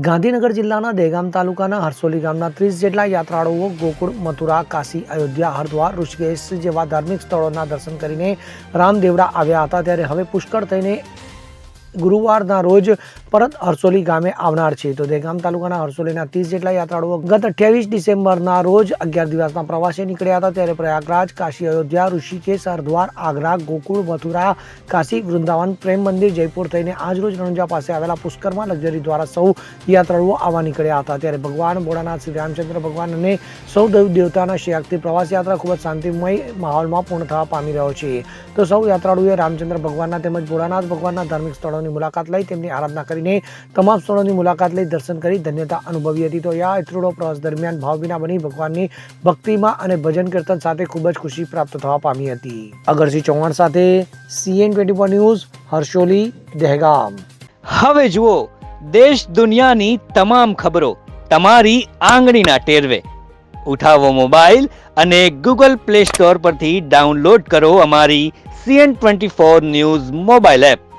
ગાંધીનગર જિલ્લાના દહેગામ તાલુકાના હરસોલી ગામના 30 જેટલા યાત્રાળુઓ ગોકુળ, મથુરા, કાશી, અયોધ્યા, હરિદ્વાર, ઋષિકેશ જેવા ધાર્મિક સ્થળોના દર્શન કરીને રામદેવડા આવ્યા હતા. ત્યારે હવે પુષ્કળ થઈને ગુરુવારના રોજ પરત હરસોલી ગામે આવનાર છે. તો દહેગામ તાલુકાના હરસોલીના 30 જેટલા યાત્રાળુઓ ગત 28 ડિસેમ્બરના રોજ 11 દિવસના પ્રવાસે નીકળ્યા હતા. ત્યારે પ્રયાગરાજ, કાશી, અયોધ્યા, ઋષિકેશ, હરિદ્વાર, આગ્રા, ગોકુળ, મથુરા, કાશી, વૃંદાવન, પ્રેમ મંદિર, જયપુર થઈને આજરોજ રણુજા પાસે આવેલા પુષ્કરમાં લક્ઝરી દ્વારા સૌ યાત્રાળુઓ આવવા નીકળ્યા હતા. ત્યારે ભગવાન ભોળાનાથ, શ્રી રામચંદ્ર ભગવાન અને સૌ દેવતાના શ્રેયાથી પ્રવાસ યાત્રા ખૂબ જ શાંતિમય માહોલમાં પૂર્ણ થવા પામી રહ્યો છે. તો સૌ યાત્રાળુઓએ રામચંદ્ર ભગવાનના તેમજ ભોળાનાથ ભગવાનના ધાર્મિક સ્થળોની મુલાકાત લઈ તેમની આરાધના કરીને તમામ સ્થળોની મુલાકાત લઈ દર્શન કરી ધન્યતા અનુભવી હતી. તો આ યાત્રાળુઓ પ્રવાસ દરમિયાન ભાવભીના બની ભગવાનની ભક્તિમાં અને ભજન કીર્તન સાથે ખૂબ જ ખુશી પ્રાપ્ત થવા પામી હતી. અગરસિંહ ચૌહાણ સાથે CN24 ન્યૂઝ, હરસોલી, દહેગામ. હવે જુઓ દેશ દુનિયાની તમામ ખબરો તમારી આંગળીના ટેરવે. ઉઠાવો મોબાઈલ અને Google Play Store પરથી ડાઉનલોડ કરો અમારી CN24 ન્યૂઝ મોબાઈલ એપ.